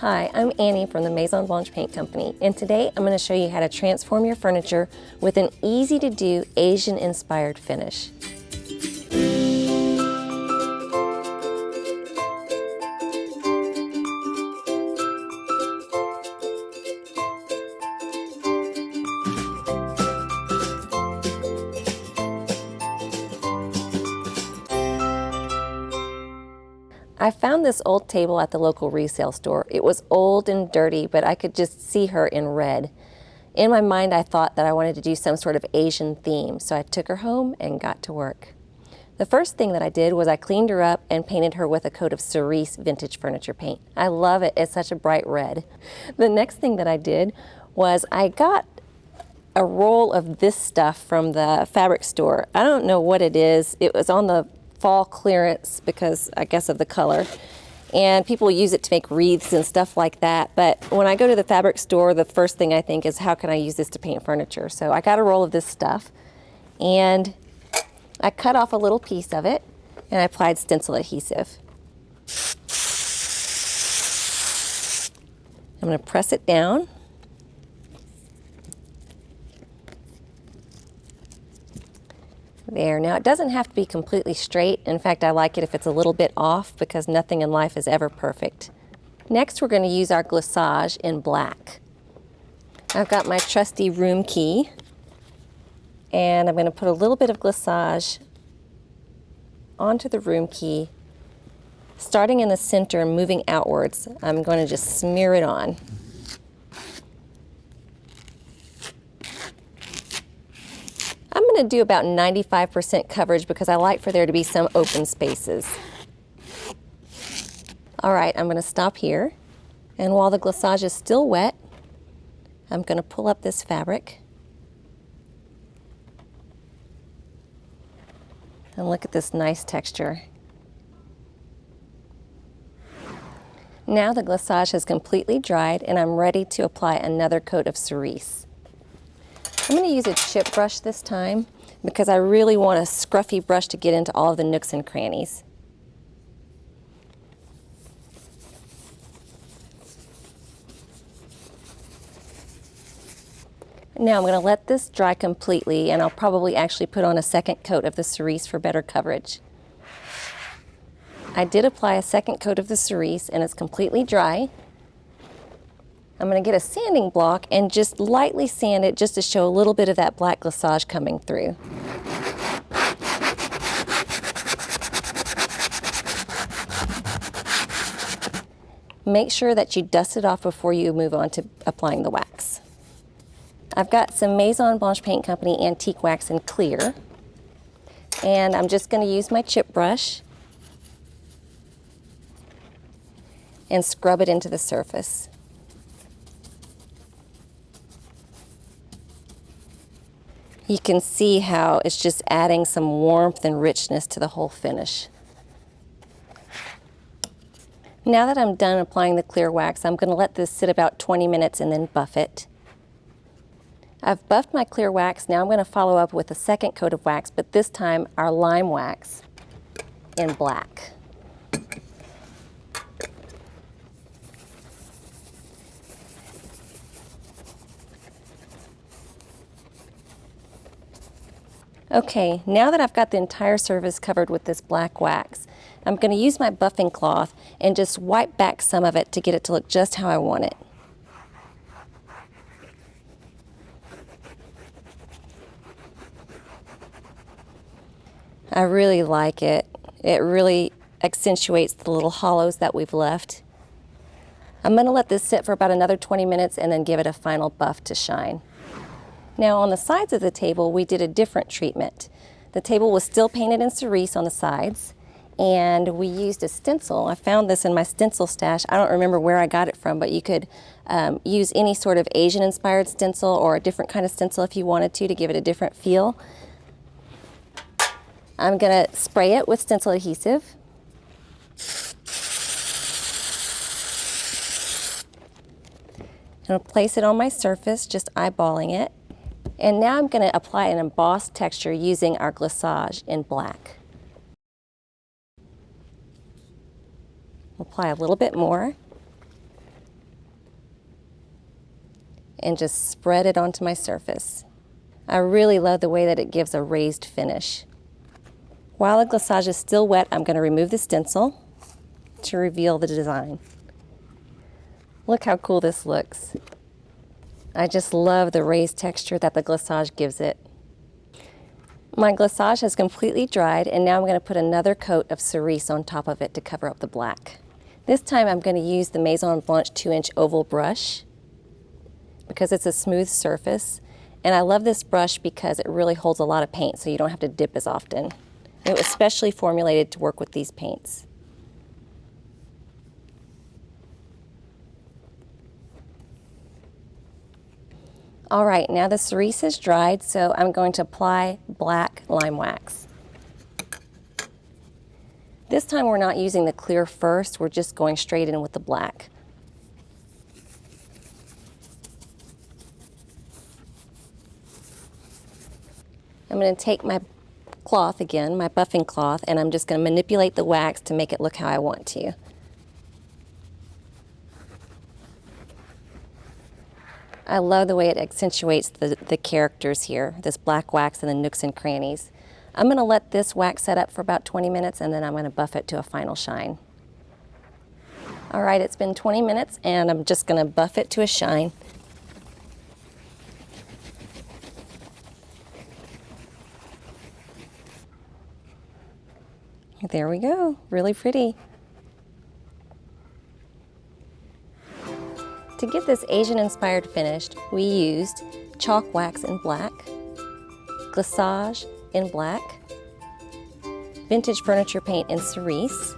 Hi, I'm Annie from the Maison Blanche Paint Company, and today I'm going to show you how to transform your furniture with an easy-to-do Asian-inspired finish. I found this old table at the local resale store. It was old and dirty, but I could just see her in red. In my mind, I thought that I wanted to do some sort of Asian theme, so I took her home and got to work. The first thing that I did was I cleaned her up and painted her with a coat of cerise vintage furniture paint. I love it. It's such a bright red. The next thing that I did was I got a roll of this stuff from the fabric store. I don't know what it is. It was on the fall clearance because I guess of the color, and people use it to make wreaths and stuff like that. But when I go to the fabric store, the first thing I think is, how can I use this to paint furniture? So I got a roll of this stuff and I cut off a little piece of it and I applied stencil adhesive. I'm going to press it down. There, now it doesn't have to be completely straight. In fact, I like it if it's a little bit off because nothing in life is ever perfect. Next, we're going to use our glissage in black. I've got my trusty room key, and I'm going to put a little bit of glissage onto the room key, starting in the center and moving outwards. I'm going to just smear it on. I'm going to do about 95% coverage because I like for there to be some open spaces. All right, I'm going to stop here. And while the glissage is still wet, I'm going to pull up this fabric. And look at this nice texture. Now the glissage has completely dried and I'm ready to apply another coat of cerise. I'm going to use a chip brush this time because I really want a scruffy brush to get into all of the nooks and crannies. Now I'm going to let this dry completely, and I'll probably actually put on a second coat of the cerise for better coverage. I did apply a second coat of the cerise and it's completely dry. I'm going to get a sanding block and just lightly sand it just to show a little bit of that black glissage coming through. Make sure that you dust it off before you move on to applying the wax. I've got some Maison Blanche Paint Company antique wax in clear, and I'm just going to use my chip brush and scrub it into the surface. You can see how it's just adding some warmth and richness to the whole finish. Now that I'm done applying the clear wax, I'm going to let this sit about 20 minutes and then buff it. I've buffed my clear wax. Now I'm going to follow up with a second coat of wax, but this time our lime wax in black. Okay, now that I've got the entire surface covered with this black wax, I'm going to use my buffing cloth and just wipe back some of it to get it to look just how I want it. I really like it. It really accentuates the little hollows that we've left. I'm going to let this sit for about another 20 minutes and then give it a final buff to shine. Now on the sides of the table, we did a different treatment. The table was still painted in cerise on the sides, and we used a stencil. I found this in my stencil stash. I don't remember where I got it from, but you could use any sort of Asian-inspired stencil or a different kind of stencil if you wanted to give it a different feel. I'm going to spray it with stencil adhesive. I'm going to place it on my surface, just eyeballing it. And now I'm going to apply an embossed texture using our glissage in black. Apply a little bit more. and just spread it onto my surface. I really love the way that it gives a raised finish. While the glissage is still wet, I'm going to remove the stencil to reveal the design. Look how cool this looks. I just love the raised texture that the glissage gives it. My glissage has completely dried, and now I'm going to put another coat of cerise on top of it to cover up the black. This time I'm going to use the Maison Blanche 2-inch oval brush because it's a smooth surface. And I love this brush because it really holds a lot of paint, so you don't have to dip as often. It was specially formulated to work with these paints. All right, now the cerise is dried, so I'm going to apply black lime wax. This time we're not using the clear first, we're just going straight in with the black. I'm going to take my cloth again, my buffing cloth, and I'm just going to manipulate the wax to make it look how I want to. I love the way it accentuates the characters here, this black wax and the nooks and crannies. I'm going to let this wax set up for about 20 minutes and then I'm going to buff it to a final shine. All right, it's been 20 minutes and I'm just going to buff it to a shine. There we go, really pretty. To get this Asian-inspired finish, we used chalk wax in black, glissage in black, vintage furniture paint in cerise,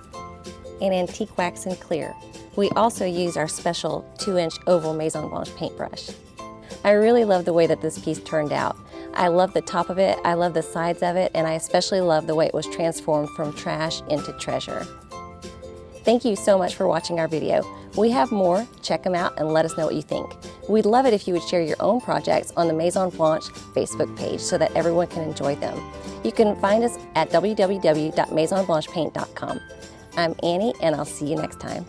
and antique wax in clear. We also used our special 2-inch oval Maison Blanche paintbrush. I really love the way that this piece turned out. I love the top of it, I love the sides of it, and I especially love the way it was transformed from trash into treasure. Thank you so much for watching our video. We have more. Check them out and let us know what you think. We'd love it if you would share your own projects on the Maison Blanche Facebook page so that everyone can enjoy them. You can find us at www.maisonblanchepaint.com. I'm Annie, and I'll see you next time.